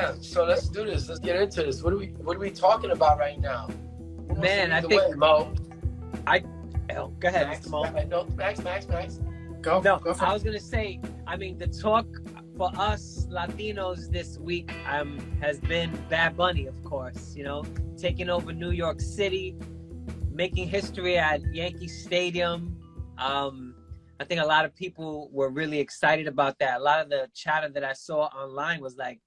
Yeah, so let's do this. Let's get into this. What are we talking about right now? Man, I think Mo. Go ahead, Max, Mr. Mo. no, Max. No, Go for I was gonna say, I mean, the talk for us Latinos this week has been Bad Bunny, of course. You know, taking over New York City, making history at Yankee Stadium. I think a lot of people were really excited about that. A lot of the chatter that I saw online was like,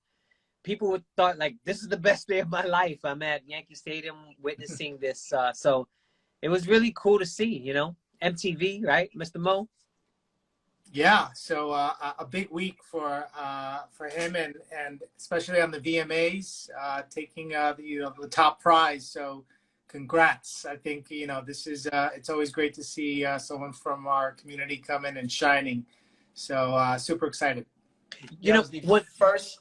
people thought like, this is the best day of my life. I'm at Yankee Stadium witnessing this. So it was really cool to see, you know, MTV, right, Mr. Mo? Yeah, so a big week for him and especially on the VMAs, taking the top prize. So congrats. I think this is it's always great to see someone from our community come in and shining. So super excited. You know what first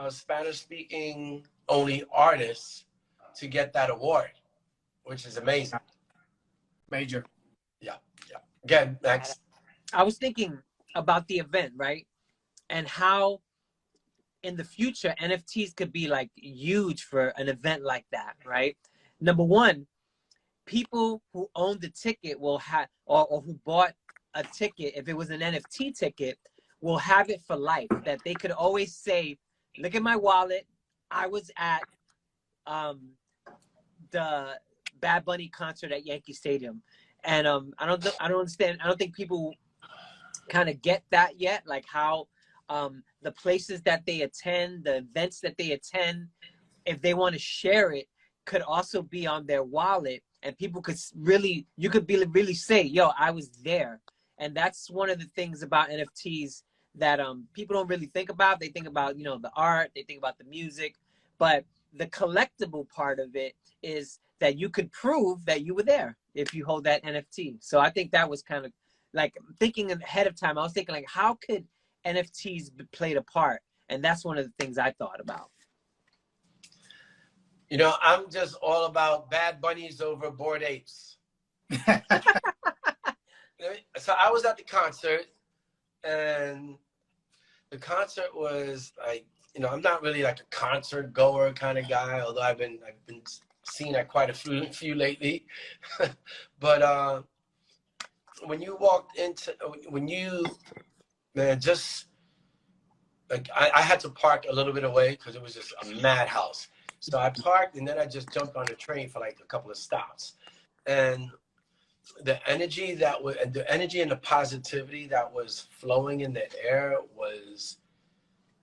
Spanish speaking only artist to get that award, which is amazing. Major. Yeah. Again, Max. I was thinking about the event, right? And how in the future NFTs could be like huge for an event like that, right? Number one, people who own the ticket will have, or who bought a ticket, if it was an NFT ticket, will have it for life. That they could always say, look at my wallet, I was at the Bad Bunny concert at Yankee Stadium. And I don't understand. I don't think people kind of get that yet, like how the places that they attend, the events that they attend, if they want to share it, could also be on their wallet, and people could really, you could really say, yo, I was there. And that's one of the things about NFTs that people don't really think about. They think about, you know, the art, they think about the music, but the collectible part of it is that you could prove that you were there if you hold that NFT. So I think that was kind of like thinking ahead of time. I was thinking like, how could NFTs play a part? And that's one of the things I thought about. You know, I'm just all about Bad Bunnies over Bored Apes. So I was at the concert, and the concert was like, you know, I'm not really like a concert goer kind of guy, although I've been seen at quite a few lately. But when you walked into, just like I had to park a little bit away because it was just a madhouse. So I parked, and then I just jumped on the train for like a couple of stops. And the energy and the positivity that was flowing in the air was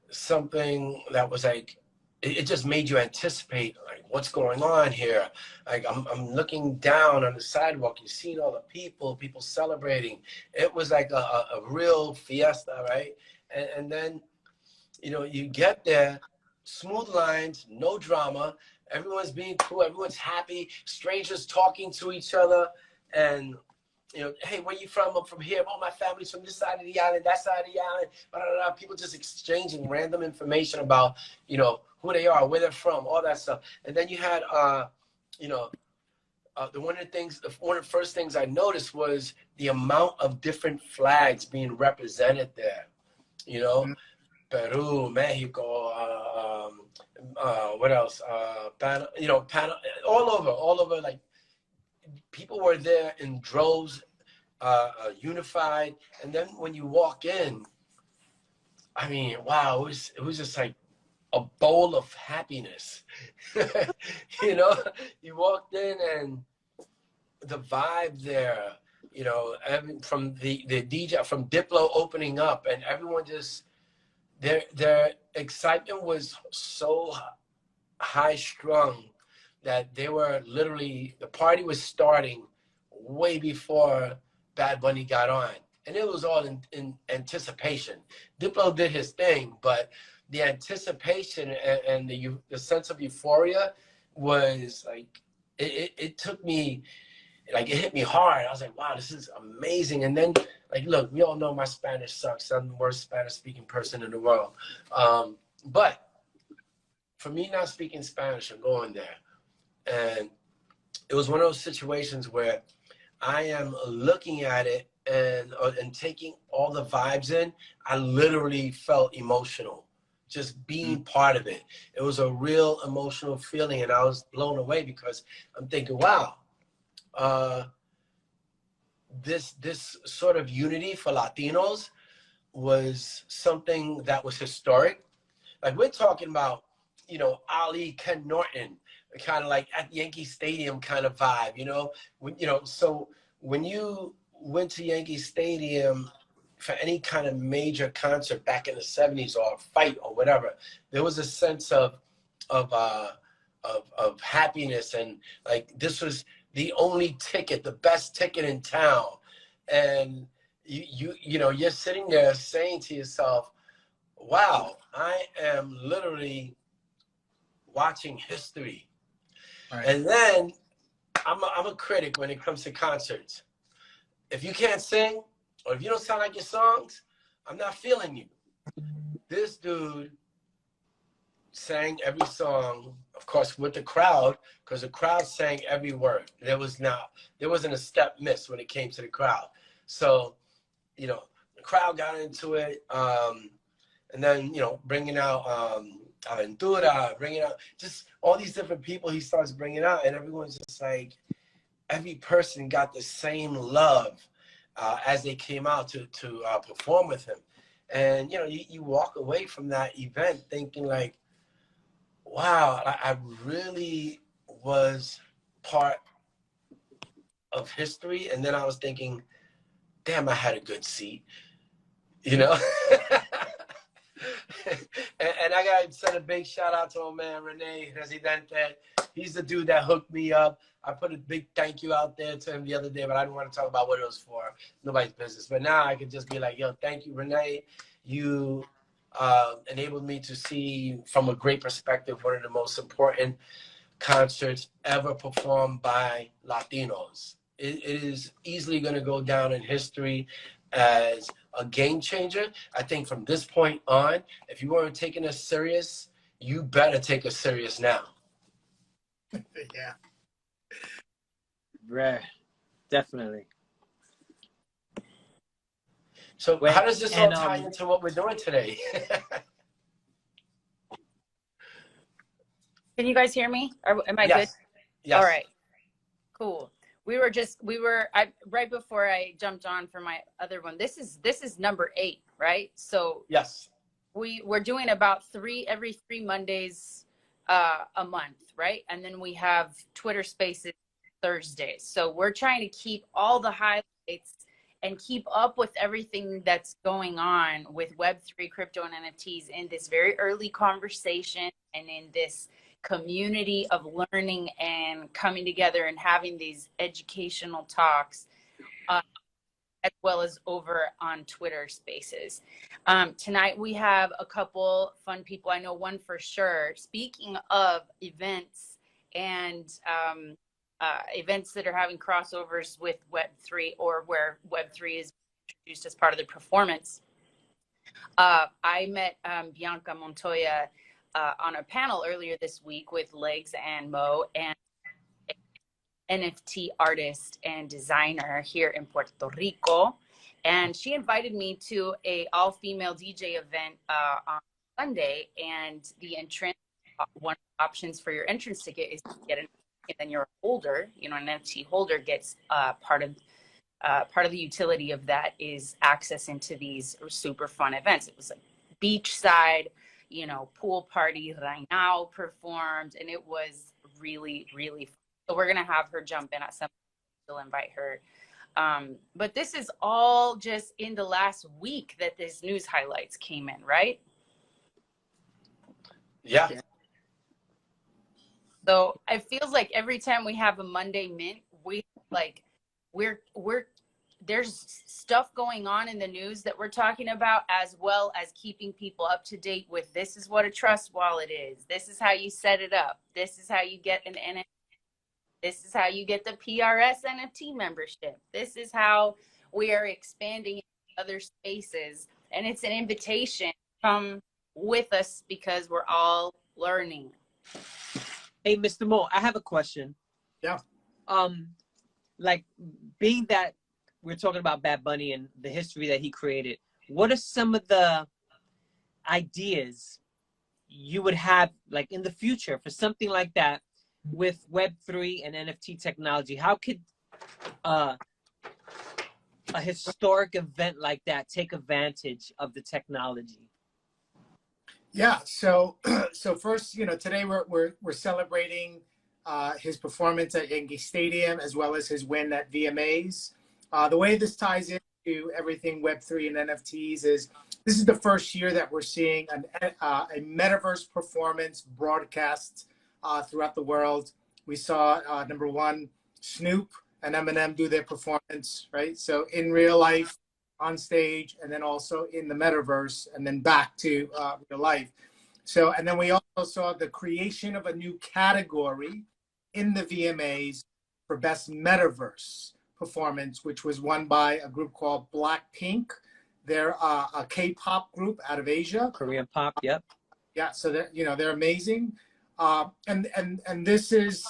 something that was like, it just made you anticipate like what's going on here. Like I'm looking down on the sidewalk, you see all the people celebrating. It was like a real fiesta, right? And then, you know, you get there, smooth lines, no drama, everyone's being cool, everyone's happy, strangers talking to each other, and you know, hey, where you from? I'm from here. Oh, my family's from this side of the island, that side of the island. Blah, blah, blah. People just exchanging random information about, you know, who they are, where they're from, all that stuff. And then you had, you know, one of the first things I noticed was the amount of different flags being represented there. You know, Peru, Mexico, what else? Panama, you know, Panama, all over. Like, people were there in droves, unified. And then when you walk in, I mean, wow, it was just like a bowl of happiness. You know, you walked in and the vibe there, you know, from the DJ, from Diplo opening up, and everyone just, their excitement was so high strung that they were literally, the party was starting way before Bad Bunny got on. And it was all in anticipation. Diplo did his thing, but the anticipation and the sense of euphoria was like, it took me, like, it hit me hard. I was like, wow, this is amazing. And then, like, look, we all know my Spanish sucks. I'm the worst Spanish speaking person in the world. But for me not speaking Spanish and going there, and it was one of those situations where I am looking at it and taking all the vibes in, I literally felt emotional just being part of it. It was a real emotional feeling, and I was blown away because I'm thinking, wow, this sort of unity for Latinos was something that was historic. Like we're talking about, Ali, Ken Norton, kind of like at Yankee Stadium kind of vibe, so when you went to Yankee Stadium for any kind of major concert back in the 70s or a fight or whatever, there was a sense of happiness, and like this was the only ticket, the best ticket in town. And you're sitting there saying to yourself, wow, I am literally watching history. Right. And then I'm a critic when it comes to concerts. If you can't sing or if you don't sound like your songs, I'm not feeling you. This dude sang every song, of course, with the crowd, because the crowd sang every word. There wasn't a step missed when it came to the crowd. So, the crowd got into it. And then, bringing out Aventura, bringing out just all these different people he starts bringing out, and everyone's just like, every person got the same love as they came out to perform with him. And, you walk away from that event thinking like, wow, I really was part of history. And then I was thinking, damn, I had a good seat, and I got to send a big shout out to my man, Rene Residente. He's the dude that hooked me up. I put a big thank you out there to him the other day, but I didn't want to talk about what it was for. Nobody's business. But now I can just be like, yo, thank you, Rene. You enabled me to see from a great perspective one of the most important concerts ever performed by Latinos. It is easily going to go down in history as a game changer. I think from this point on, if you weren't taking us serious, you better take us serious now. Yeah. Right. Definitely. So how does this all tie into what we're doing today? Can you guys hear me? Am I good? Yes. All right. Cool. Right before I jumped on for my other one. This is number 8, right? So yes, we're doing about every 3 Mondays a month, right? And then we have Twitter Spaces Thursdays. So we're trying to keep all the highlights and keep up with everything that's going on with Web3, crypto, and NFTs in this very early conversation and in this community of learning and coming together and having these educational talks, as well as over on Twitter Spaces. Tonight we have a couple fun people. I know one for sure. Speaking of events and events that are having crossovers with Web3 or where Web3 is introduced as part of the performance, I met Bianca Montoya on a panel earlier this week with Legs and Mo, and NFT artist and designer here in Puerto Rico. And she invited me to a all-female DJ event on Sunday, and the entrance, one of the options for your entrance ticket is to get an, and then your holder, an NFT holder gets part of the utility of that is access into these super fun events. It was like beachside, pool party. Rainao performed, and it was really, really fun. So we're gonna have her jump in at some point. We'll invite her. But this is all just in the last week that this news highlights came in, right? Yeah. So it feels like every time we have a Monday Mint, there's stuff going on in the news that we're talking about, as well as keeping people up to date with this is what a trust wallet is. This is how you set it up. This is how you get an NFT. This is how you get the PRS NFT membership. This is how we are expanding in other spaces. And it's an invitation to come with us because we're all learning. Hey, Mr. Mo, I have a question. Yeah. Like being that we're talking about Bad Bunny and the history that he created, what are some of the ideas you would have like in the future for something like that with Web3 and NFT technology? How could a historic event like that take advantage of the technology? Yeah. So, so first, today we're celebrating his performance at Yankee Stadium as well as his win at VMAs. The way this ties into everything Web3 and NFTs is this is the first year that we're seeing a metaverse performance broadcast throughout the world. We saw number one, Snoop and Eminem do their performance, right? So in real life, on stage, and then also in the metaverse, and then back to real life. So, and then we also saw the creation of a new category in the VMAs for Best Metaverse Performance, which was won by a group called Blackpink. They're a K-pop group out of Asia. Korean pop, yep. Yeah, so they're amazing, and this is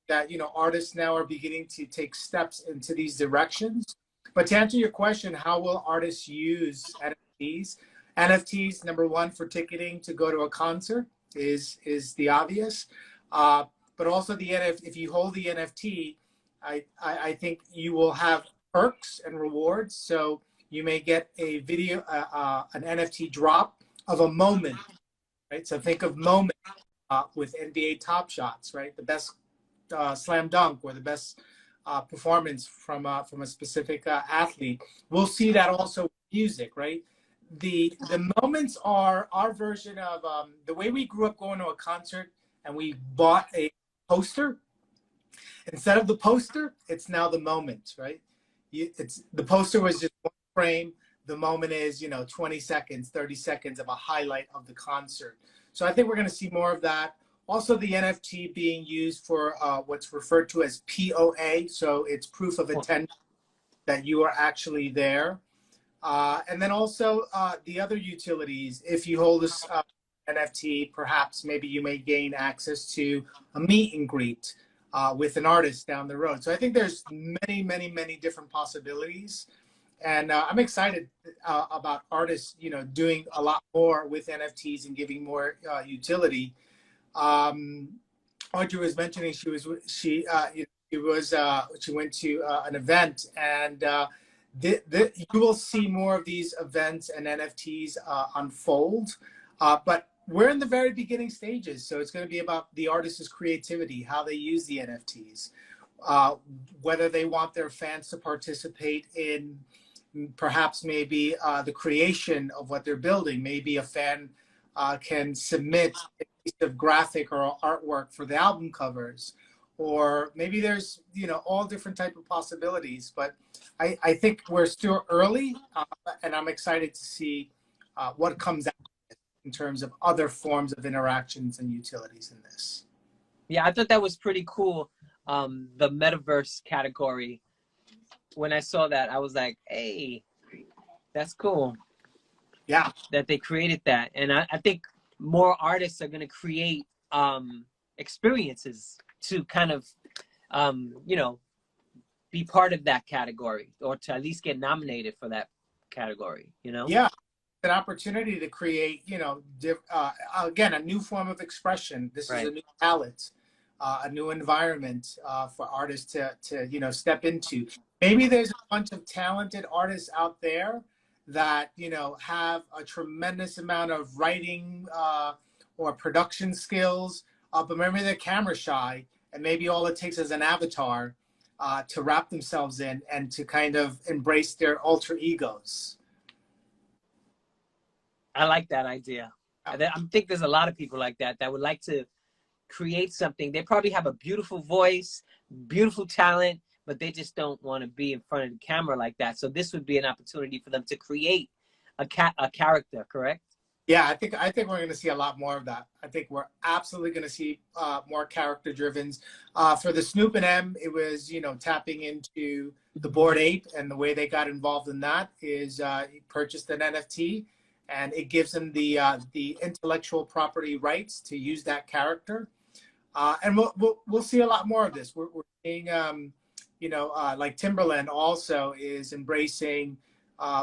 that artists now are beginning to take steps into these directions. But to answer your question, how will artists use NFTs? NFTs, number one, for ticketing to go to a concert is the obvious. But also if you hold the NFT, I think you will have perks and rewards. So you may get a video, an NFT drop of a moment, right? So think of moment with NBA Top Shots, right? The best slam dunk or the best performance from a specific athlete. We'll see that also with music, right? The moments are our version of the way we grew up going to a concert and we bought a poster. Instead of the poster, it's now the moment, right? The poster was just one frame. The moment is 20 seconds, 30 seconds of a highlight of the concert. So I think we're going to see more of that. Also, the NFT being used for what's referred to as POA, so it's proof of attendance that you are actually there. And then also the other utilities. If you hold this NFT, perhaps maybe you may gain access to a meet and greet with an artist down the road. So I think there's many, many, many different possibilities. And I'm excited about artists, doing a lot more with NFTs and giving more utility. Audrey was mentioning she went to an event, and you will see more of these events and NFTs unfold. But we're in the very beginning stages, so it's going to be about the artist's creativity, how they use the NFTs, whether they want their fans to participate in perhaps maybe the creation of what they're building. Maybe a fan can submit a piece of graphic or artwork for the album covers, or maybe there's all different type of possibilities. But I think we're still early, and I'm excited to see what comes out in terms of other forms of interactions and utilities in this. Yeah, I thought that was pretty cool. The metaverse category. When I saw that, I was like, hey, that's cool. Yeah. That they created that. And I think more artists are going to create experiences to kind of, be part of that category, or to at least get nominated for that category, Yeah. An opportunity to create, again, a new form of expression. This is a new palette, a new environment for artists to step into. Maybe there's a bunch of talented artists out there that, have a tremendous amount of writing or production skills, but maybe they're camera shy, and maybe all it takes is an avatar to wrap themselves in and to kind of embrace their alter egos. I like that idea. I think there's a lot of people like that would like to create something. They probably have a beautiful voice, beautiful talent, but they just don't want to be in front of the camera like that. So this would be an opportunity for them to create a character, correct? Yeah, I think we're going to see a lot more of that. I think we're absolutely going to see more character drivens. For the Snoop and M, it was tapping into the Bored Ape, and the way they got involved in that is he purchased an NFT, and it gives them the intellectual property rights to use that character. And we'll see a lot more of this. We're seeing like Timberland also is embracing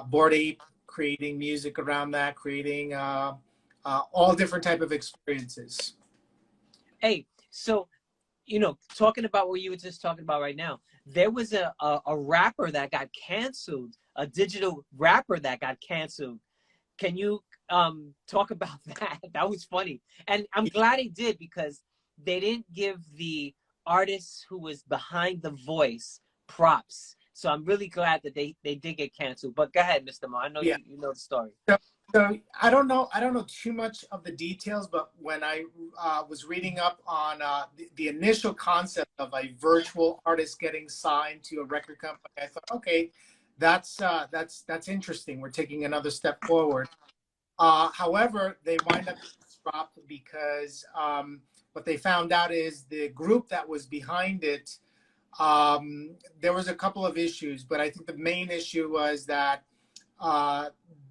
Bored Ape, creating music around that, creating all different type of experiences. Hey, so, talking about what you were just talking about right now, there was a rapper that got canceled, a digital rapper that got canceled. Can you talk about that? That was funny. And I'm glad he did, because they didn't give the artist who was behind the voice props. So I'm really glad that they did get canceled. But go ahead, Mr. Ma. I know Yeah. you know the story. So I don't know too much of the details, but when I was reading up on the initial concept of a virtual artist getting signed to a record company, I thought, okay, that's interesting. We're taking another step forward. However, they wind up dropped because what they found out is the group that was behind it. There was a couple of issues, but I think the main issue was that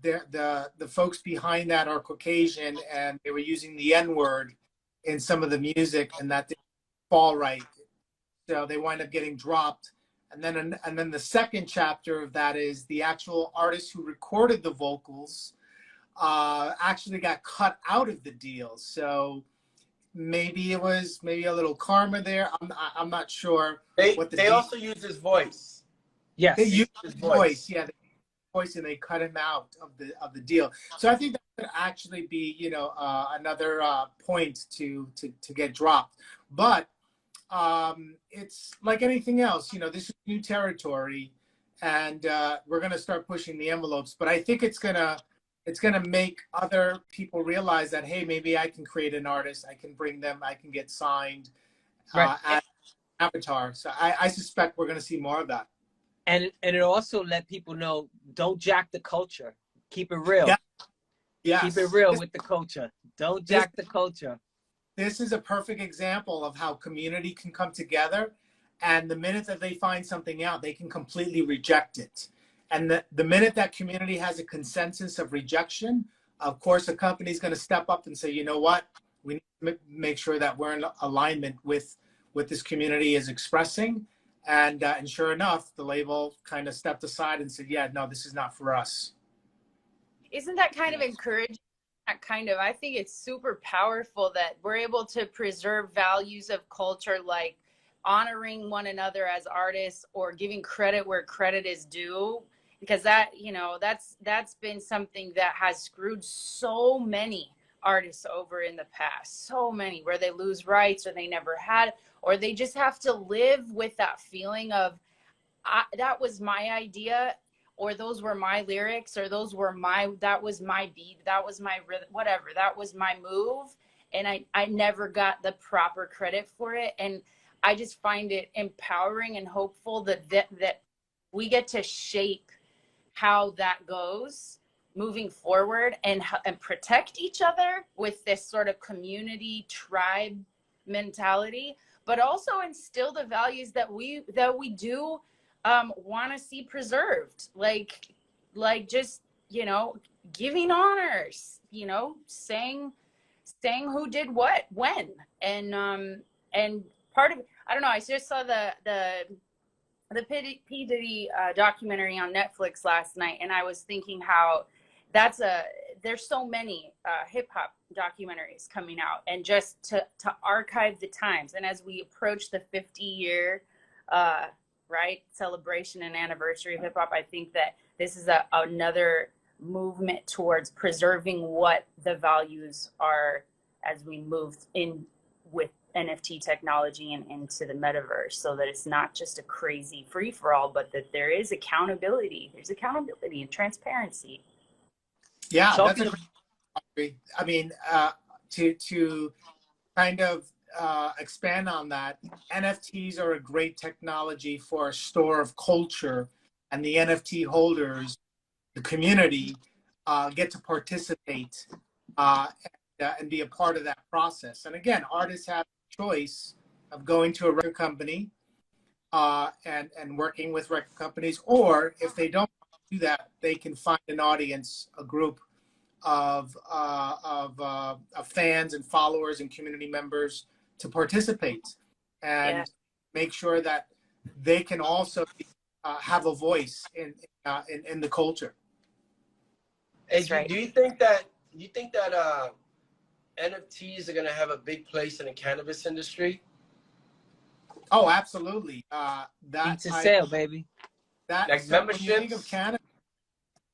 the folks behind that are Caucasian, and they were using the N-word in some of the music, and that didn't fall right. So they wind up getting dropped. And then the second chapter of that is the actual artist who recorded the vocals actually got cut out of the deal. So maybe it was a little karma there. I'm not sure. They also used his voice. Yes. They used his voice. Yeah. Voice, and they cut him out of the deal. So I think that could actually be another point to get dropped. But it's like anything else. This is new territory, and we're gonna start pushing the envelopes. But I think it's gonna make other people realize that, hey, maybe I can create an artist. I can bring them. I can get signed as Avatar. So I suspect we're gonna see more of that. And it also let people know, don't jack the culture. Keep it real. Yeah. Yes. Keep it real with the culture. Don't jack the culture. This is a perfect example of how community can come together. And the minute that they find something out, they can completely reject it. And the minute that community has a consensus of rejection, of course, a company is going to step up and say, you know what, we need to make sure that we're in alignment with what this community is expressing. And sure enough, the label kind of stepped aside and said, yeah, no, this is not for us. Isn't that kind of encouraging? I think it's super powerful that we're able to preserve values of culture, like honoring one another as artists or giving credit where credit is due, because that's been something that has screwed so many artists over in the past, so many, where they lose rights or they never had, or they just have to live with that feeling of that was my idea, or those were my lyrics, or that was my beat, that was my whatever, that was my move, and I never got the proper credit for it. And I just find it empowering and hopeful that we get to shape how that goes moving forward, and protect each other with this sort of community tribe mentality, but also instill the values that we do want to see preserved, like just giving honors, saying who did what when, and part of, I don't know, I just saw the P. Diddy documentary on Netflix last night, and I was thinking how there's so many hip hop documentaries coming out, and just to archive the times, and as we approach the 50-year celebration and anniversary of hip hop, I think that this is another movement towards preserving what the values are as we move in with NFT technology and into the metaverse, so that it's not just a crazy free for all, but that there is accountability. There's accountability and transparency. Yeah, I mean, to kind of expand on that, NFTs are a great technology for a store of culture, and the NFT holders, the community, get to participate and be a part of that process. And again, artists have a choice of going to a record company and working with record companies, or if they don't do that, they can find an audience, a group of fans and followers and community members to participate, and make sure that they can also have a voice in the culture. Hey, That's right. do you think that NFTs are going to have a big place in the cannabis industry? Oh, absolutely. Seed to sale, baby. Like So when you think of memberships? Canada,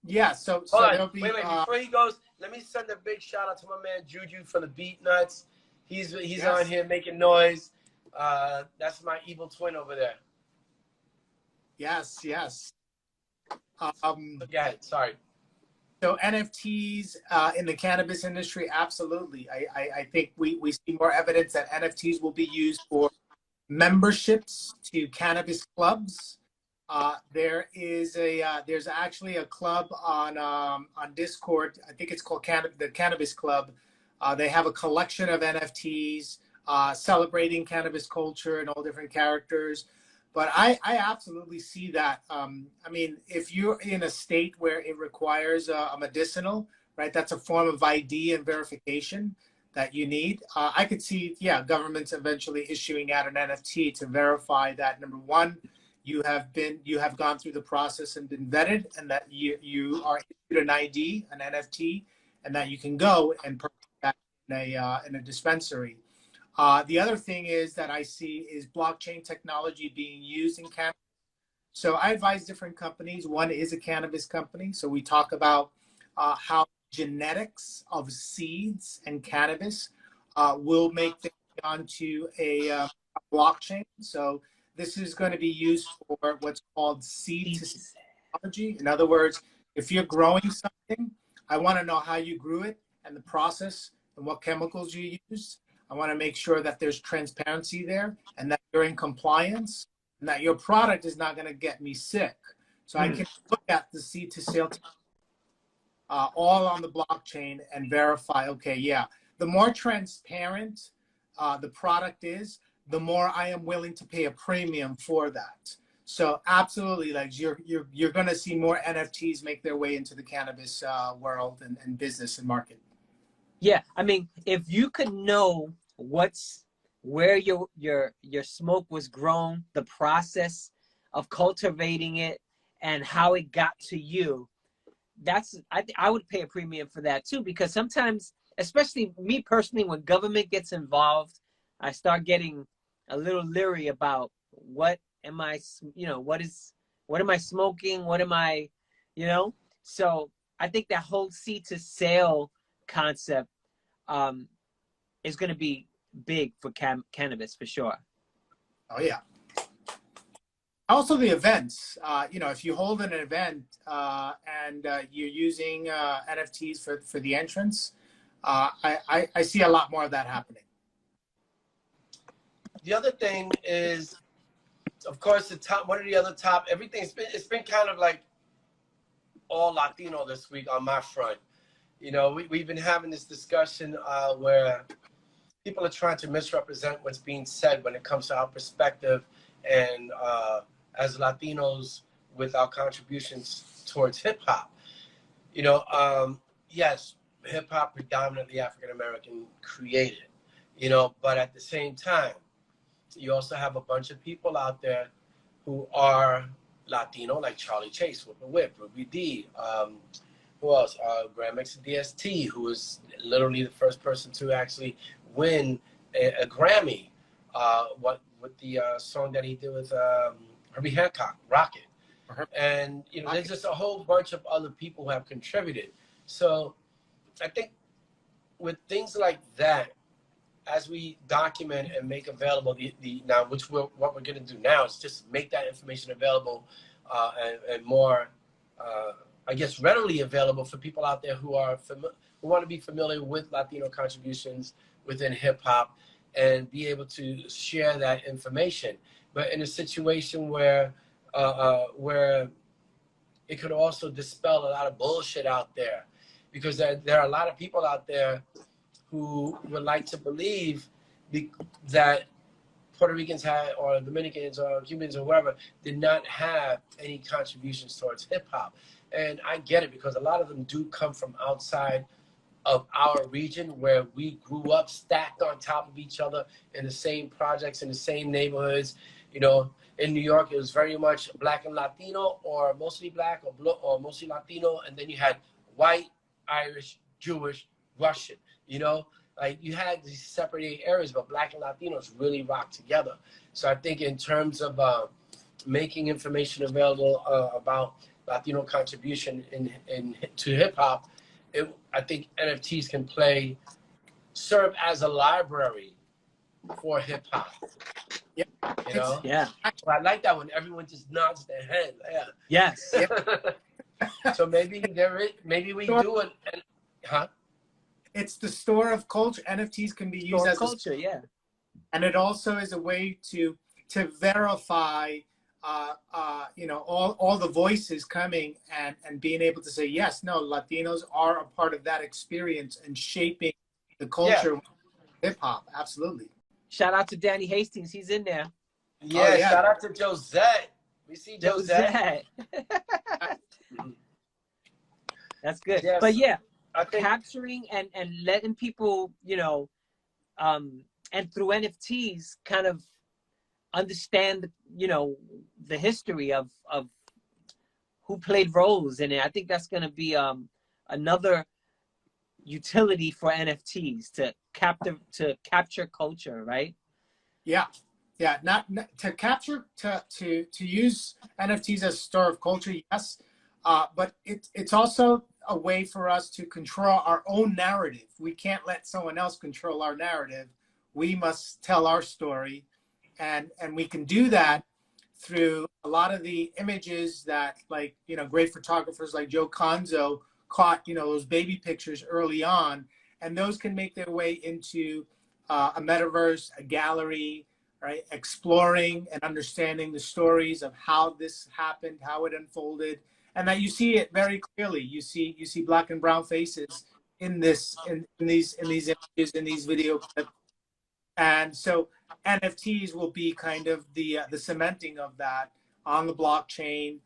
yeah. So Hold on. there'll be Wait. Before he goes, let me send a big shout out to my man Juju from the Beat Nuts. He's on yes, here making noise. That's my evil twin over there. yes. So go ahead. Sorry. So NFTs in the cannabis industry, absolutely. I think we see more evidence that NFTs will be used for memberships to cannabis clubs. There's actually a club on Discord. I think it's called the Cannabis Club. They have a collection of NFTs celebrating cannabis culture and all different characters. But I absolutely see that. I mean, if you're in a state where it requires a medicinal, right, that's a form of ID and verification that you need. I could see, yeah, governments eventually issuing out an NFT to verify that, number one, you have gone through the process and been vetted, and that you are issued an ID, an NFT, and that you can go and purchase that in a dispensary. The other thing is that I see is blockchain technology being used in cannabis. So I advise different companies. One is a cannabis company. So we talk about how genetics of seeds and cannabis will make them onto a blockchain. So this is going to be used for what's called seed to seed technology. In other words, if you're growing something, I want to know how you grew it and the process and what chemicals you used. I want to make sure that there's transparency there and that you're in compliance and that your product is not going to get me sick. So I can look at the seed to sale all on the blockchain and verify, okay, yeah, the more transparent the product is, the more I am willing to pay a premium for that. So absolutely, like you're going to see more NFTs make their way into the cannabis world and business and market. Yeah, I mean, if you could know where your smoke was grown, the process of cultivating it, and how it got to you, I would pay a premium for that too, because sometimes, especially me personally, when government gets involved, I start getting a little leery about what am I smoking, what am I, so I think that whole seed to sale concept is going to be big for cannabis for sure. Oh yeah. Also the events, if you hold an event and you're using NFTs for the entrance, I see a lot more of that happening. The other thing is, of course, one of the other top, it's been kind of like all Latino this week on my front. We've been having this discussion where people are trying to misrepresent what's being said when it comes to our perspective and as Latinos with our contributions towards hip hop. Yes, hip hop predominantly African American created, but at the same time, you also have a bunch of people out there who are Latino, like Charlie Chase, Whip and Whip, Ruby D. Who else? Graham X DST, who was literally the first person to actually win a Grammy. With the song that he did with Herbie Hancock, Rocket. And there's just a whole bunch of other people who have contributed. So I think with things like that, as we document and make available now, what we're going to do now is just make that information available and more, I guess, readily available for people out there who want to be familiar with Latino contributions within hip hop and be able to share that information. But in a situation where it could also dispel a lot of bullshit out there, because there are a lot of people out there who would like to believe that Puerto Ricans or Dominicans or Cubans or whoever did not have any contributions towards hip hop. And I get it, because a lot of them do come from outside of our region, where we grew up stacked on top of each other in the same projects, in the same neighborhoods. You know, in New York, it was very much Black and Latino, or mostly Black, or mostly Latino, and then you had white, Irish, Jewish, Russian. You know, like you had these separated areas, but Black and Latinos really rock together. So I think in terms of making information available about Latino contribution to hip hop, I think NFTs can serve as a library for hip hop. Yeah. You know? Yeah. Well, I like that when everyone just nods their head. Yeah. Yes. So maybe we do it. Huh? It's the store of culture. NFTs can be used as culture, yeah. And it also is a way to verify, you know, all the voices coming and being able to say, yes, no, Latinos are a part of that experience and shaping the culture of hip hop. Absolutely. Shout out to Danny Hastings. He's in there. Yeah, shout out to Josette. We see Josette. That's good. Yes, but yeah, I think capturing and letting people, you know, and through NFTs kind of understand, you know, the history of who played roles in it. I think that's going to be another utility for NFTs to capture culture, right? Yeah. Yeah, not to capture, to use NFTs as a store of culture, yes, but it's also a way for us to control our own narrative. We can't let someone else control our narrative. We must tell our story, and we can do that through a lot of the images that, like, you know, great photographers like Joe Conzo caught, you know, those baby pictures early on, and those can make their way into a metaverse, a gallery, right? Exploring and understanding the stories of how this happened, how it unfolded, and that you see it very clearly. You see Black and brown faces in these images, in these video clips. And so NFTs will be kind of the cementing of that on the blockchain.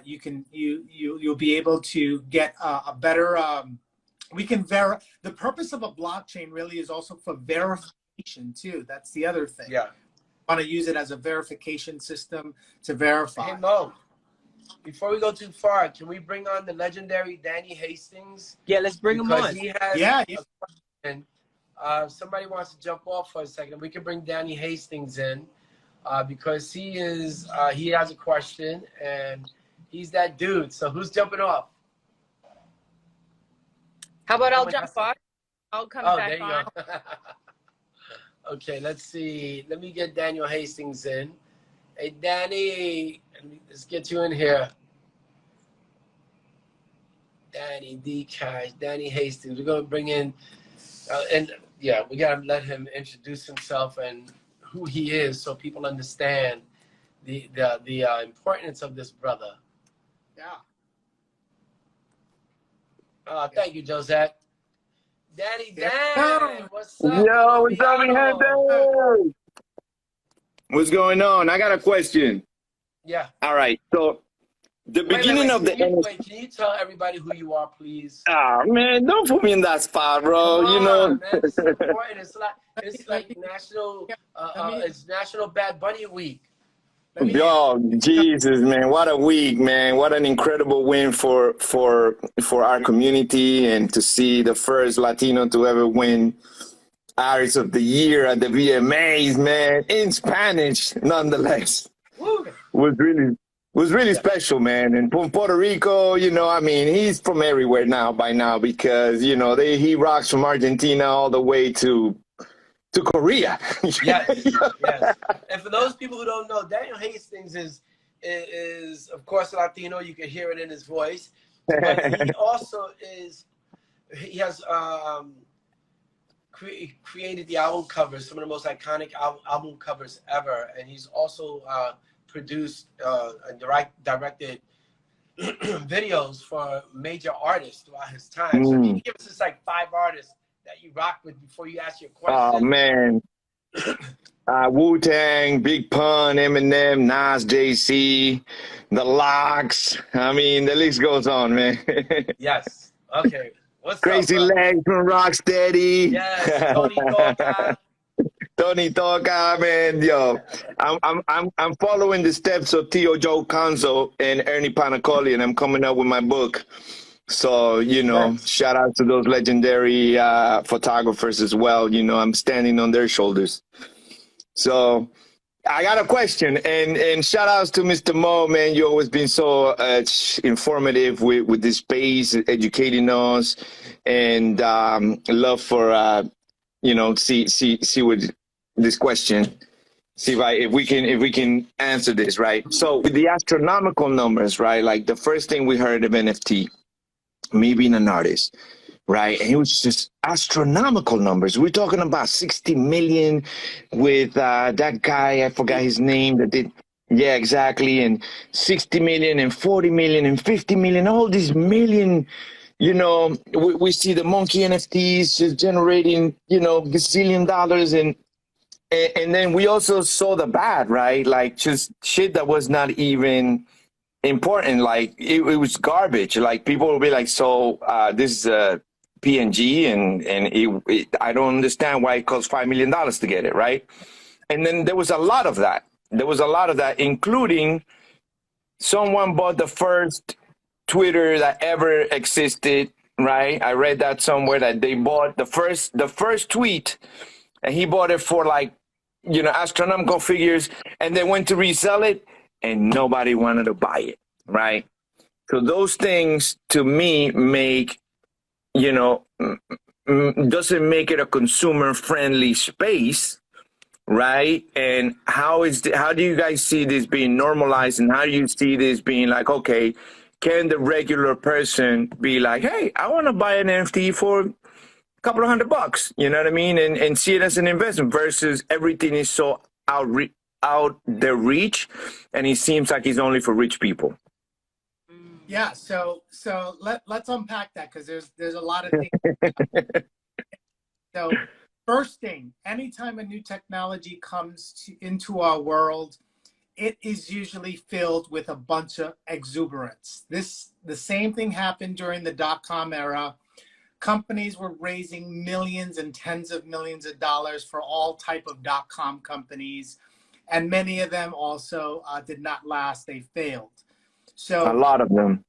You'll be able to get a better. The purpose of a blockchain really is also for verification too. That's the other thing. Yeah. Want to use it as a verification system to verify. Hey Mo, before we go too far, can we bring on the legendary Danny Hastings? Yeah, let's bring him on. He has Yeah. And somebody wants to jump off for a second. We can bring Danny Hastings in because he has a question and he's that dude. So who's jumping off? How about I'll jump off? I'll come back there you on. go. Okay, let's see. Let me get Daniel Hastings in. Hey, Danny, let's get you in here. Danny D. Cash, Danny Hastings. We're going to bring in, and yeah, we got to let him introduce himself and who he is so people understand the importance of this brother. Yeah. Thank you, Josette. Danny, Yeah. what's up? Yo, what's up, mi gente? What's going on? I got a question. Yeah. All right. So, the beginning of the Wait, can you tell everybody who you are, please? Ah, man, don't put me in that spot, bro. Come you on, know. Man, this is important. It's like national. It's National Bad Bunny Week. Yo, Jesus, man, what a week, man. What an incredible win for our community, and to see the first Latino to ever win Artist of the Year at the VMAs, man, in Spanish, nonetheless. Woo. Was really special, man. And from Puerto Rico, you know, I mean, he's from everywhere by now because, you know, he rocks from Argentina all the way to Korea. Yes. And for those people who don't know, Daniel Hastings is of course Latino. You can hear it in his voice, but he also has created the album covers, some of the most iconic album covers ever, and he's also produced and directed videos for major artists throughout his time. So can you give us just like 5 artists that you rock with before you ask your question? Oh man, Wu-Tang, Big Pun, Eminem, Nas, JC, The Lox. I mean, the list goes on, man. Yes. Okay. What's Crazy up, Legs from Rocksteady. Yes. Tony Coca. Tony Toca, man, yo, I'm following the steps of Tio Joe Conzo and Ernie Panacoli, and I'm coming up with my book. So, you know, Nice. shout out to those legendary photographers as well. You know, I'm standing on their shoulders. So I got a question, and shout outs to Mr. Mo, man. You always been so informative with this space, educating us, and love for you know, see what this question. See if we can answer this right. So with the astronomical numbers, right? Like the first thing we heard of NFT, me being an artist, right? And it was just astronomical numbers. We're talking about 60 million with that guy, I forgot his name, that did, yeah, exactly. And 60 million and 40 million and 50 million, all these million, you know, we see the monkey NFTs just generating, you know, gazillion dollars. And then we also saw the bad, right? Like just shit that was not even important. Like it was garbage. Like people will be like, so this is a PNG and I don't understand why it costs $5 million to get it, right? And then there was a lot of that. There was a lot of that, including someone bought the first Twitter that ever existed, right? I read that somewhere that they bought the first tweet, and he bought it for like, you know, astronomical figures, and they went to resell it, and nobody wanted to buy it, right? So those things to me make, you know, doesn't make it a consumer friendly space, right? And how do you guys see this being normalized, and how do you see this being like, okay, can the regular person be like, hey, I want to buy an NFT for a couple of $100, you know what I mean? And see it as an investment versus everything is so out their reach, and it seems like it's only for rich people. Yeah, so let's unpack that because there's a lot of things. So first thing, anytime a new technology comes into our world, it is usually filled with a bunch of exuberance. The same thing happened during the dot-com era. Companies were raising millions and tens of millions of dollars for all type of dot-com companies, and many of them also did not last. They failed. So a lot of them.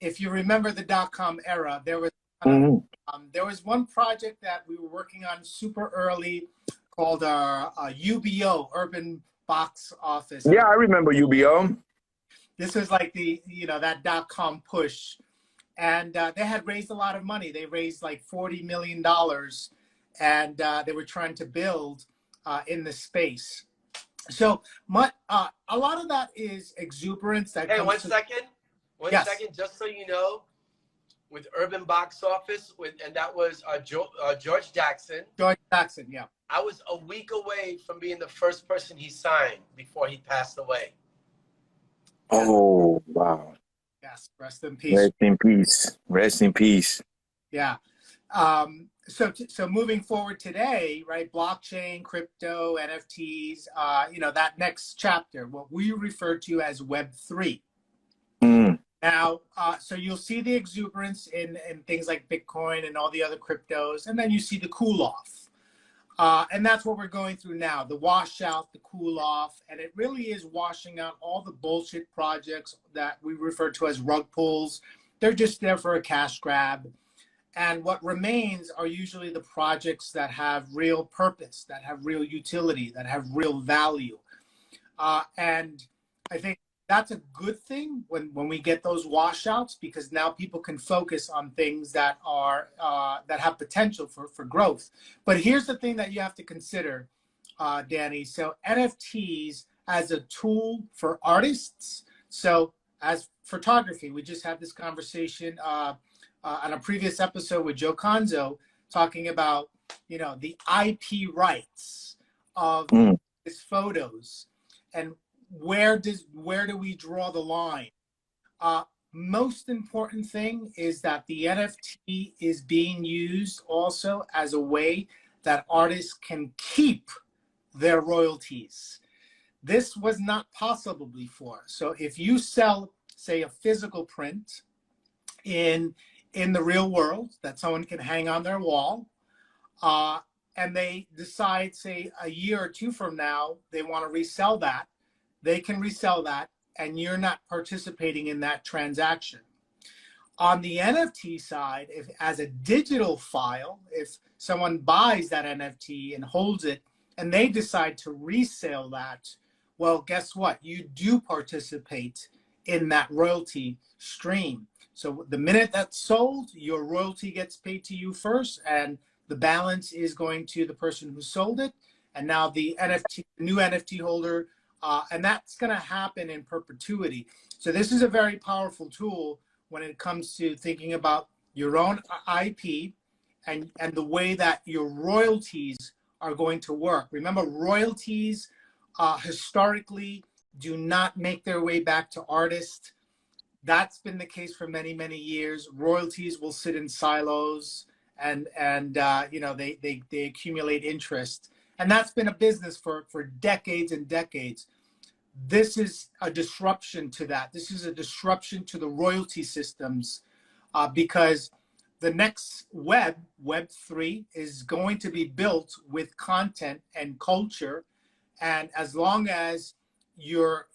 If you remember the dot-com era, there was one project that we were working on super early called UBO, Urban Box Office. Yeah, I remember UBO. This was like that dot-com push. And they had raised a lot of money. They raised like $40 million, and they were trying to build in the space. So a lot of that is exuberance. Hey, one second, just so you know, with Urban Box Office, and that was George Jackson. George Jackson, yeah. I was a week away from being the first person he signed before he passed away. Oh, wow. Yes, rest in peace. Rest in peace. Rest in peace. Yeah. So moving forward today, right? Blockchain, crypto, NFTs. That next chapter, what we refer to as Web3. Now, so you'll see the exuberance in things like Bitcoin and all the other cryptos, and then you see the cool off. And that's what we're going through now, the washout, the cool off, and it really is washing out all the bullshit projects that we refer to as rug pulls. They're just there for a cash grab. And what remains are usually the projects that have real purpose, that have real utility, that have real value. And I think that's a good thing when we get those washouts, because now people can focus on things that are that have potential for growth. But here's the thing that you have to consider, Danny. So NFTs as a tool for artists. So as photography, we just had this conversation on a previous episode with Joe Conzo talking about the IP rights of his photos and where do we draw the line? Most important thing is that the NFT is being used also as a way that artists can keep their royalties. This was not possible before. So if you sell, say, a physical print in the real world that someone can hang on their wall, and they decide, say, a year or two from now, they want to resell that, they can resell that, and you're not participating in that transaction. On the NFT side, if as a digital file, if someone buys that NFT and holds it and they decide to resell that, well, guess what? You do participate in that royalty stream. So the minute that's sold, your royalty gets paid to you first, and the balance is going to the person who sold it. And now the NFT, new NFT holder, and that's going to happen in perpetuity. So this is a very powerful tool when it comes to thinking about your own IP and the way that your royalties are going to work. Remember, royalties historically do not make their way back to artists. That's been the case for many, many years. Royalties will sit in silos, and you know, they accumulate interest. And that's been a business for decades and decades. This is a disruption to that. This is a disruption to the royalty systems, because the next Web 3, is going to be built with content and culture. And as long as you're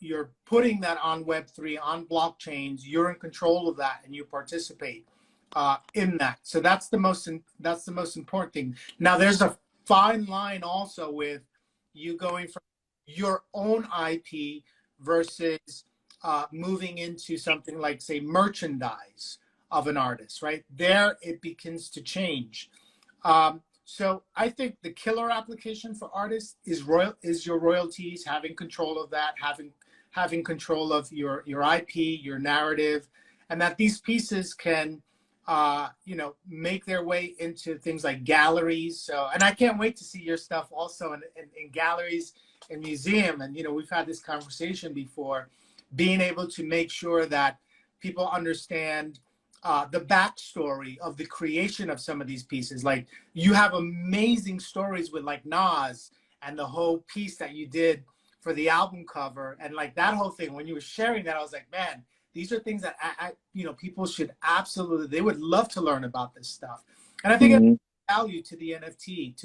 putting that on Web 3, on blockchains, you're in control of that and you participate in that. So that's the most important thing. Now, there's a fine line also with you going from your own IP versus moving into something like, say, merchandise of an artist, right? There it begins to change. So I think the killer application for artists is your royalties, having control of that, having control of your IP, your narrative, and that these pieces can you know, make their way into things like galleries. So, and I can't wait to see your stuff also in galleries and museum. And, you know, we've had this conversation before, being able to make sure that people understand the backstory of the creation of some of these pieces. Like, you have amazing stories with like Nas and the whole piece that you did for the album cover. And like that whole thing, when you were sharing that, I was like, man, these are things that you know, people should absolutely, they would love to learn about this stuff. And I think it's value to the NFT,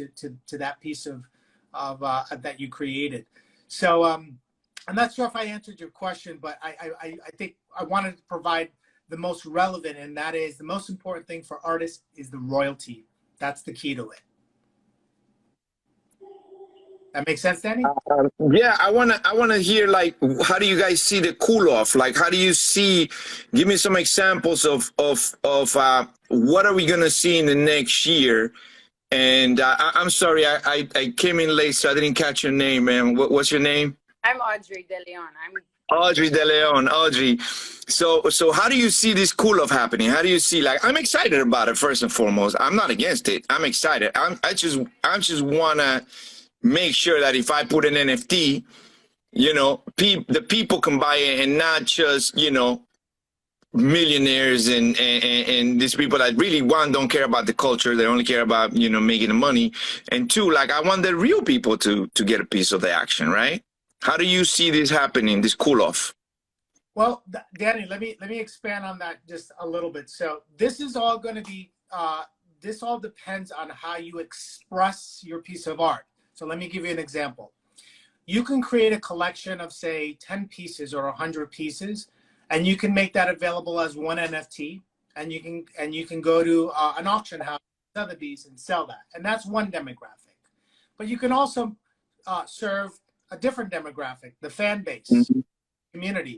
to that piece of that you created. So I'm not sure if I answered your question, but I think I wanted to provide the most relevant, and that is the most important thing for artists is the royalty. That's the key to it. That makes sense, Danny? Yeah, I wanna hear, like, how do you guys see the cool off? Like, how do you see? Give me some examples of what are we gonna see in the next year? And I'm sorry, I came in late, so I didn't catch your name, man. What's your name? I'm Audrey De Leon. Audrey De Leon. Audrey. So how do you see this cool off happening? How do you see? Like, I'm excited about it. First and foremost, I'm not against it. I'm excited. I just wanna make sure that if I put an NFT, you know, the people can buy it, and not just, you know, millionaires and these people that really, one, don't care about the culture. They only care about, you know, making the money. And two, like, I want the real people to get a piece of the action, right? How do you see this happening, this cool off? Well, Danny, let me expand on that just a little bit. So this is all going to be, this all depends on how you express your piece of art. So let me give you an example. You can create a collection of, say, 10 pieces or 100 pieces, and you can make that available as one NFT, and you can go to an auction house, Sotheby's, and sell that. And that's one demographic. But you can also serve a different demographic, the fan base, community.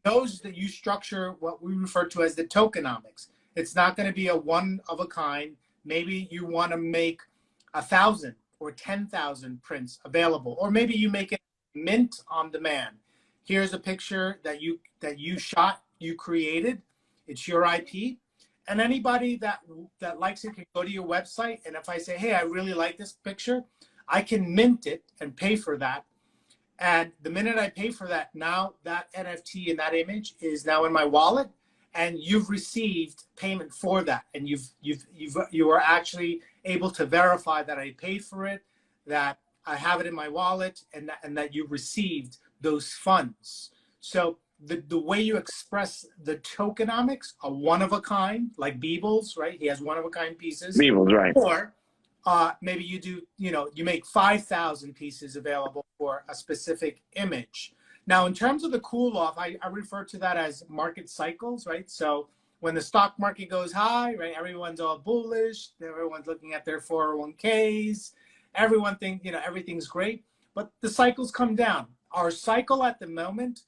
Those that you structure what we refer to as the tokenomics. It's not going to be a one of a kind. Maybe you want to make 1,000 or 10,000 prints available, or maybe you make it mint on demand. Here's a picture that you shot, you created. It's your IP, and anybody that likes it can go to your website. And if I say, hey, I really like this picture, I can mint it and pay for that. And the minute I pay for that, now that NFT and that image is now in my wallet, and you've received payment for that, and you are actually able to verify that I paid for it, that I have it in my wallet, and that you received those funds. So the way you express the tokenomics, a one of a kind, like Beebles, right? He has one of a kind pieces. Beebles, right? Or maybe you do, you make 5,000 pieces available for a specific image. Now, in terms of the cool off, I refer to that as market cycles, right? So when the stock market goes high, right, everyone's all bullish. Everyone's looking at their 401ks. Everyone thinks, everything's great, but the cycles come down. Our cycle at the moment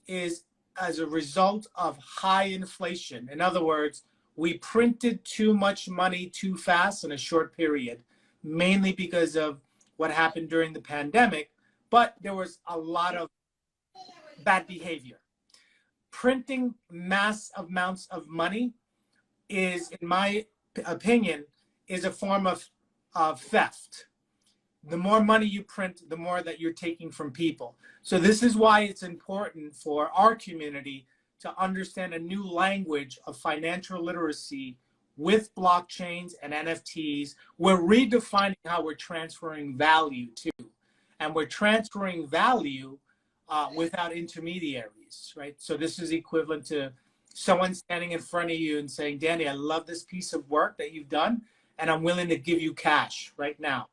is as a result of high inflation. In other words, we printed too much money too fast in a short period, mainly because of what happened during the pandemic, but there was a lot of bad behavior. Printing mass amounts of money is, in my opinion, is a form of theft. The more money you print, the more that you're taking from people. So this is why it's important for our community to understand a new language of financial literacy with blockchains and NFTs. We're redefining how we're transferring value too. And we're transferring value without intermediaries, right? So this is equivalent to someone standing in front of you and saying, Danny, I love this piece of work that you've done, and I'm willing to give you cash right now.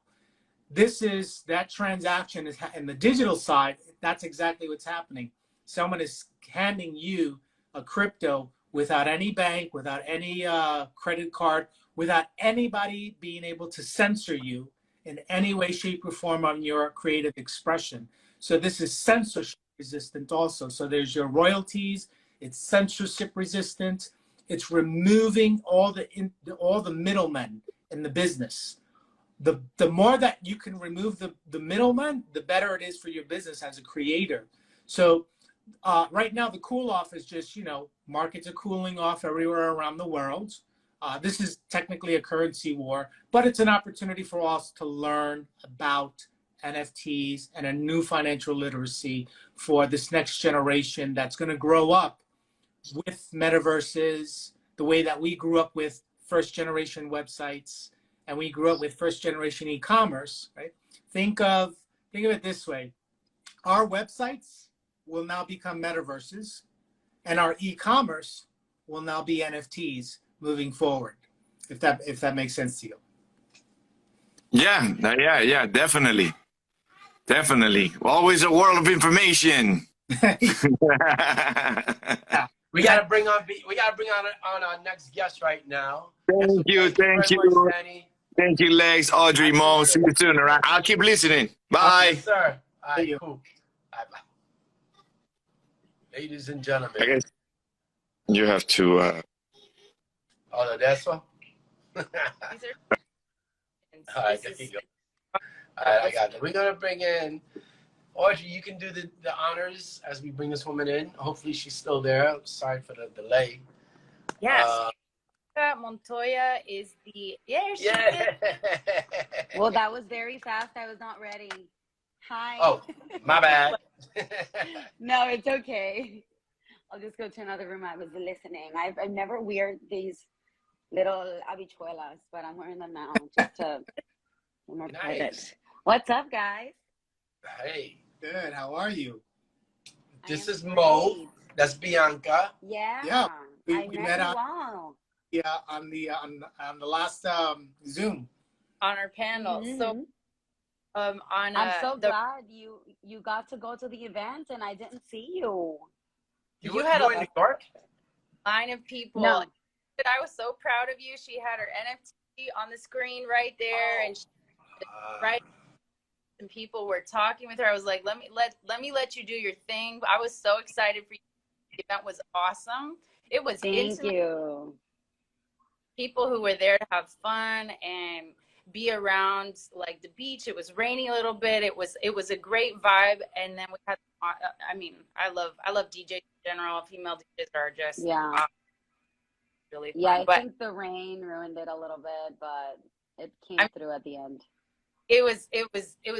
This is that transaction is in the digital side. That's exactly what's happening. Someone is handing you a crypto without any bank, without any credit card, without anybody being able to censor you in any way, shape, or form on your creative expression. So this is censorship resistant also. So there's your royalties. It's censorship resistant. It's removing all the middlemen in the business. The more that you can remove the middleman, the better it is for your business as a creator. So right now, the cool off is just, markets are cooling off everywhere around the world. This is technically a currency war, but it's an opportunity for us to learn about NFTs and a new financial literacy for this next generation that's going to grow up with metaverses, the way that we grew up with first generation websites. And we grew up with first generation e-commerce, right? Think of it this way. Our websites will now become metaverses, and our e-commerce will now be NFTs moving forward, if that makes sense to you. Yeah, definitely. Always a world of information. Yeah. We gotta bring on our next guest right now. Thank you. Much, Danny. Thank you, Lex, Audrey, Mo. See you soon, all right? I'll keep listening. Bye. Yes, sir. All right, cool. Bye-bye. Ladies and gentlemen. I guess you have to... Oh, that's one? These All right, there you go. All right, I got it. We're going to bring in Audrey. You can do the honors as we bring this woman in. Hopefully she's still there. Sorry for the delay. Yes. Montoya is the Well, that was very fast. I was not ready. Hi. Oh, my bad. No, it's okay. I'll just go to another room. I was listening. I've never wear these little habichuelas, but I'm wearing them now just to be more private. What's up, guys? Hey. Good. How are you? This is Mo. That's Bianca. Yeah. We met on on the last Zoom on our panel. Mm-hmm. So I'm so glad you got to go to the event and I didn't see you. You had a New York line of people. No. I was so proud of you. She had her NFT on the screen right there, and and people were talking with her. I was like, let me let you do your thing. I was so excited for you. The event was awesome. It was Thank you. People who were there to have fun and be around like the beach. It was raining a little bit. It was a great vibe. And then we had, I love DJs in general. Female DJs are just really fun. Yeah, I think the rain ruined it a little bit, but it came through at the end. It was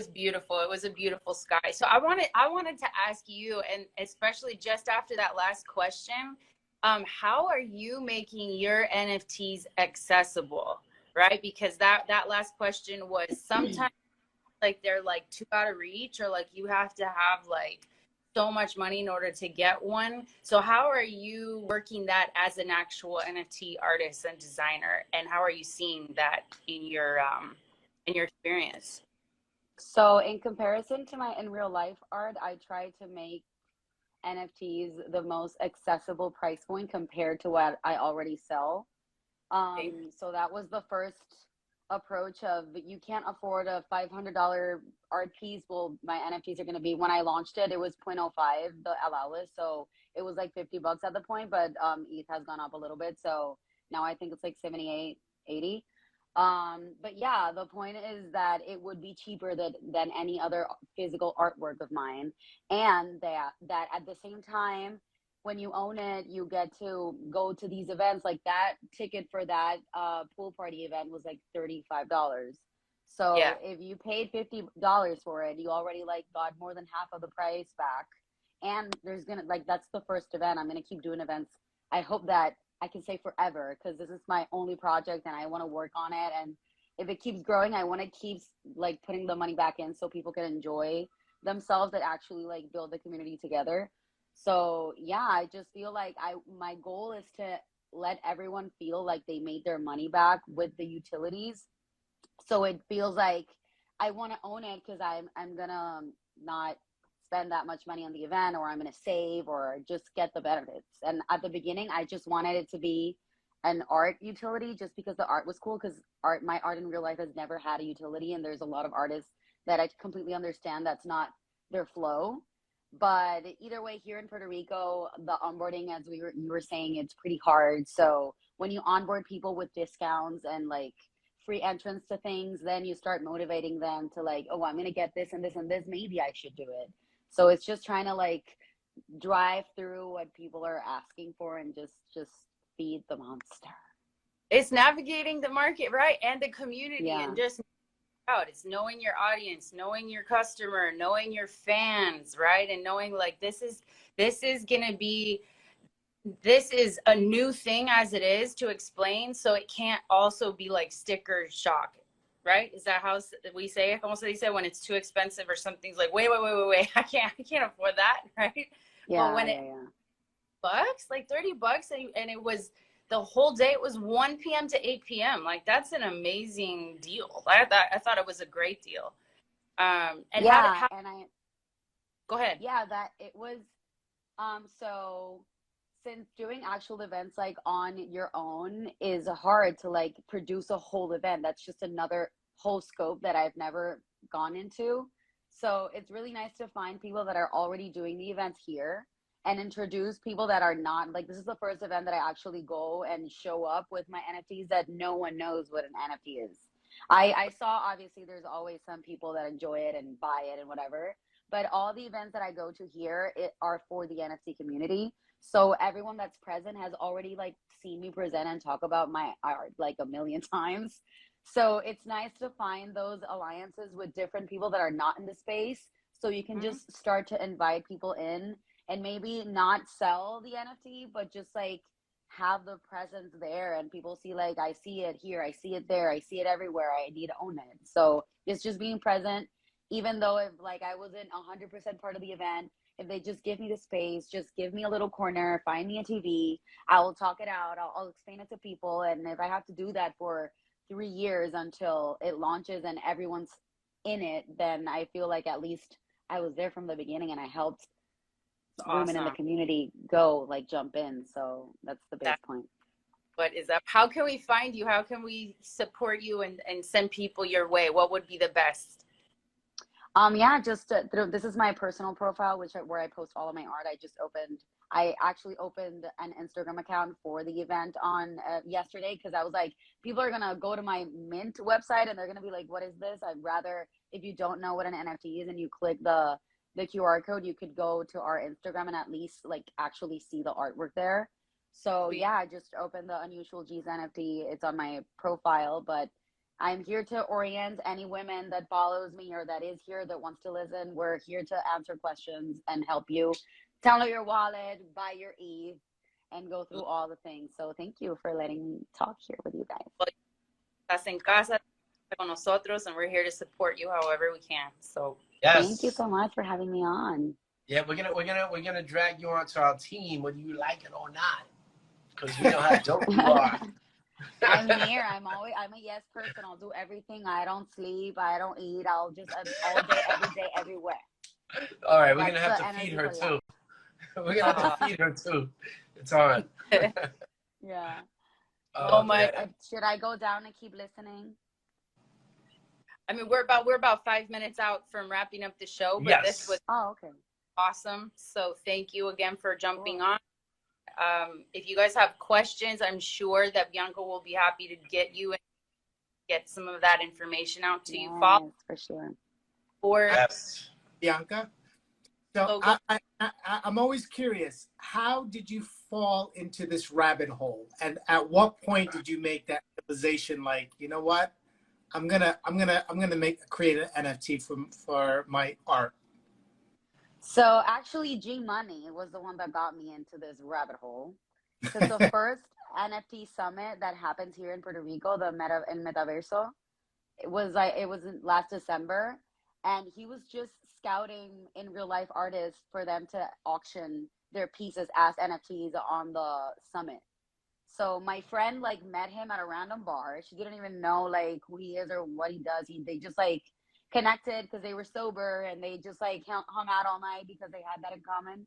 beautiful. It was a beautiful sky. So I wanted to ask you, and especially just after that last question, how are you making your NFTs accessible, right? Because that last question was sometimes like they're like too out of reach, or like you have to have like so much money in order to get one. So how are you working that as an actual NFT artist and designer, and how are you seeing that in your in your experience? So in comparison to my in real life art, I try to make NFTs the most accessible price point compared to what I already sell. So that was the first approach of you can't afford a $500 art piece. Well, my NFTs are going to be, when I launched it, it was 0.05, the allowance. So it was like $50 at the point, but ETH has gone up a little bit. So now I think it's like 78, 80. But yeah, the point is that it would be cheaper than any other physical artwork of mine. And that at the same time, when you own it, you get to go to these events. Like that ticket for that pool party event was like $35. Yeah. So if you paid $50 for it, you already like got more than half of the price back. And there's gonna, like, that's the first event. I'm gonna keep doing events. I hope that I can say forever, because this is my only project and I want to work on it. And if it keeps growing, I want to keep like putting the money back in so people can enjoy themselves and actually like build the community together. So yeah, I just feel like my goal is to let everyone feel like they made their money back with the utilities. So it feels like I want to own it, because I'm gonna not spend that much money on the event, or I'm gonna save or just get the benefits. And at the beginning, I just wanted it to be an art utility just because the art was cool, because my art in real life has never had a utility, and there's a lot of artists that I completely understand that's not their flow. But either way, here in Puerto Rico, the onboarding, as you were saying, it's pretty hard. So when you onboard people with discounts and like free entrance to things, then you start motivating them to like, oh, I'm gonna get this and this and this, maybe I should do it. So it's just trying to like drive through what people are asking for and just feed the monster. It's navigating the market, right? And the community, Yeah. and just out. It's knowing your audience, knowing your customer, knowing your fans, right? And knowing like this is a new thing as it is to explain, so it can't also be like sticker shock, right? Is that how we say it? Como se dice when it's too expensive or something's like wait, I can't afford that, right? Yeah, but when bucks, like $30, and it was the whole day, it was 1 p.m. to 8 p.m. Like that's an amazing deal. I thought it was a great deal. And yeah, go ahead. Yeah, that it was so since doing actual events like on your own is hard to like produce a whole event, that's just another whole scope that I've never gone into. So it's really nice to find people that are already doing the events here and introduce people that are not. Like, this is the first event that I actually go and show up with my NFTs that no one knows what an NFT is. I saw, obviously there's always some people that enjoy it and buy it and whatever, but all the events that I go to here are for the NFT community. So everyone that's present has already like seen me present and talk about my art like a million times. So it's nice to find those alliances with different people that are not in the space, so you can just start to invite people in and maybe not sell the NFT, but just like have the presence there, and people see like, I see it here, I see it there, I see it everywhere, I need to own it. So it's just being present, even though if like I wasn't 100% part of the event, if they just give me the space, just give me a little corner, find me a TV, I will talk it out, I'll explain it to people. And if I have to do that for 3 years until it launches and everyone's in it, then I feel like at least I was there from the beginning and I helped women in the community go like jump in. So that's the big point. What is up? How can we find you? How can we support you and send people your way? What would be the best? Yeah, just this is my personal profile, where I post all of my art. I actually opened an Instagram account for the event on yesterday, because I was like, people are gonna go to my Mint website and they're gonna be like, what is this? I'd rather, if you don't know what an NFT is and you click the QR code, you could go to our Instagram and at least like actually see the artwork there. So yeah, I just opened the Unusual G's NFT. It's on my profile, but I'm here to orient any women that follows me or that is here that wants to listen. We're here to answer questions and help you download your wallet, buy your ETH, and go through all the things. So thank you for letting me talk here with you guys. Well, estás en casa con nosotros, and we're here to support you however we can. So yes. Thank you so much for having me on. Yeah, we're gonna drag you onto our team, whether you like it or not, because we know how dope you are. I'm here. I'm a yes person. I'll do everything. I don't sleep. I don't eat. I'll just all day, every day, everywhere. All right, we're That's gonna have the to feed energy her for too. life. We're gonna have to feed her too. It's on. Yeah. Oh Well, my. Man. should I go down and keep listening? I mean, we're about 5 minutes out from wrapping up the show, but this was Yes. Oh, okay. awesome. So thank you again for jumping Cool. on. If you guys have questions, I'm sure that Bianca will be happy to get you and get some of that information out to you. Follow Yes, for sure. or Yes. Bianca. So go. I'm always curious. How did you fall into this rabbit hole, and at what point did you make that realization? Like, you know what? I'm gonna create an NFT for my art. So actually, G Money was the one that got me into this rabbit hole because the first NFT summit that happened here in Puerto Rico, the Metaverso, it was last December, and he was just scouting in real life artists for them to auction their pieces as NFTs on the summit. So my friend like met him at a random bar. She didn't even know like who he is or what he does. They just like connected because they were sober and they just like hung out all night because they had that in common.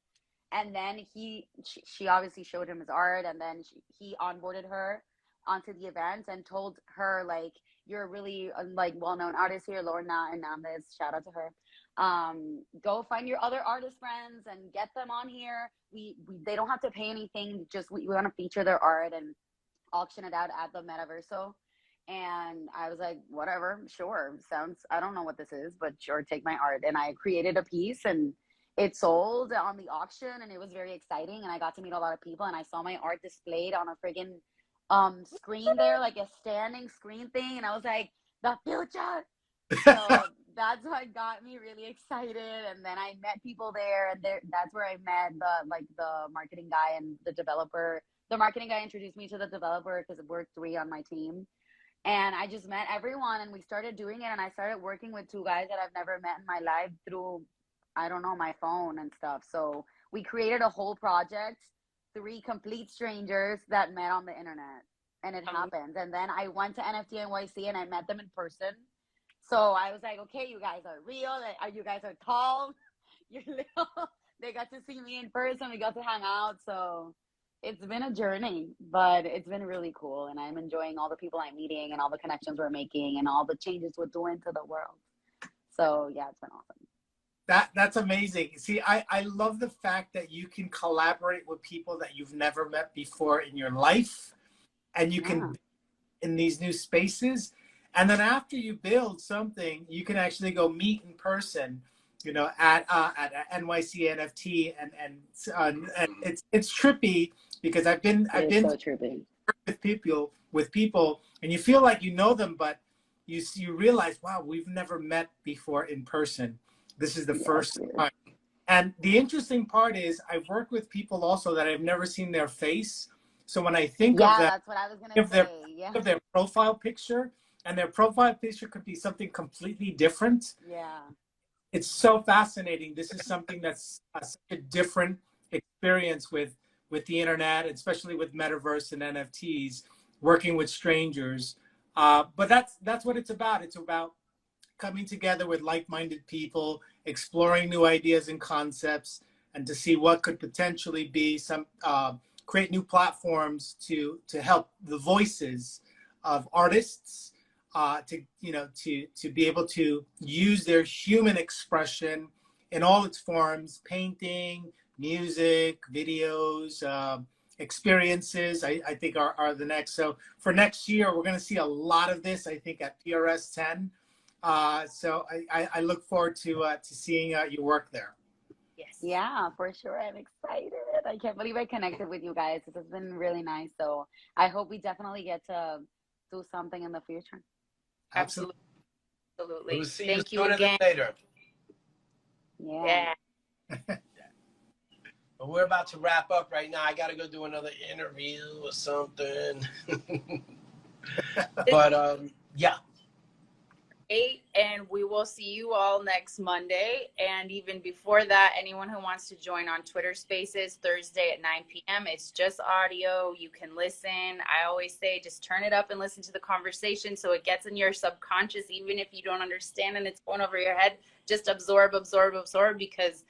And then she obviously showed him his art, and then he onboarded her onto the event and told her like, you're a really like well-known artist here, Lorna Hernandez. Shout out to her. Go find your other artist friends and get them on here. We they don't have to pay anything. Just we want to feature their art and auction it out at the Metaverso. And I was like, whatever, sure. Sounds, I don't know what this is, but sure, take my art. And I created a piece and it sold on the auction, and it was very exciting. And I got to meet a lot of people, and I saw my art displayed on a friggin' screen there, like a standing screen thing. And I was like, the future. So that's what got me really excited. And then I met people there, and that's where I met the marketing guy and the developer. The marketing guy introduced me to the developer because we're three on my team. And I just met everyone, and we started doing it. And I started working with two guys that I've never met in my life through, I don't know, my phone and stuff. So we created a whole project, three complete strangers that met on the internet, and it happened. And then I went to NFT NYC and I met them in person. So I was like, okay, you guys are real. You guys are tall. You're little. They got to see me in person. We got to hang out. So it's been a journey, but it's been really cool. And I'm enjoying all the people I'm meeting and all the connections we're making and all the changes we're doing to the world. So yeah, it's been awesome. That's amazing. See, I love the fact that you can collaborate with people that you've never met before in your life, and you can be in these new spaces. And then after you build something, you can actually go meet in person, you know, at NYC NFT, and it's trippy because I've been So trippy. with people, and you feel like you know them, but you realize, wow, we've never met before in person. This is the first time. And the interesting part is I've worked with people also that I've never seen their face. So when I think of them, that's what I was gonna say. of their profile picture, and their profile picture could be something completely different. Yeah. It's so fascinating. This is something that's such a different experience with the internet, especially with metaverse and NFTs, working with strangers. But that's what it's about. It's about coming together with like-minded people, exploring new ideas and concepts, and to see what could potentially be some create new platforms to help the voices of artists to be able to use their human expression in all its forms: painting, music, videos, experiences. I think are the next. So for next year, we're going to see a lot of this, I think, at PRS 10. So I look forward to seeing your work there. Yes. Yeah, for sure. I'm excited. I can't believe I connected with you guys. This has been really nice. So I hope we definitely get to do something in the future. Absolutely. We'll see Thank you you sooner again. than later. Yeah. But we're about to wrap up right now. I got to go do another interview or something. But yeah. 8, and we will see you all next Monday. And even before that, anyone who wants to join on Twitter Spaces Thursday at 9 p.m. It's just audio. You can listen. I always say just turn it up and listen to the conversation so it gets in your subconscious, even if you don't understand and it's going over your head. Just absorb, because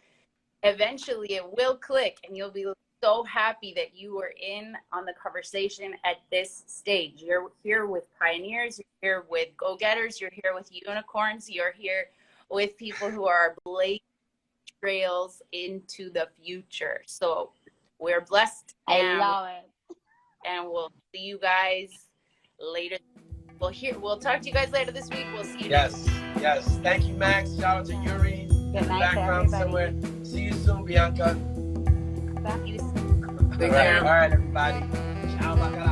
eventually it will click and you'll be so happy that you were in on the conversation at this stage. You're here with pioneers, you're here with go-getters, you're here with unicorns, you're here with people who are blazing trails into the future. So we're blessed. I love it. And we'll see you guys later. We'll talk to you guys later this week. We'll see you Yes. Thank you, Max. Shout out to Yuri. Good night, Background everybody. somewhere. See you soon, Bianca. next. Take All care. right, everybody. Ciao, bacala.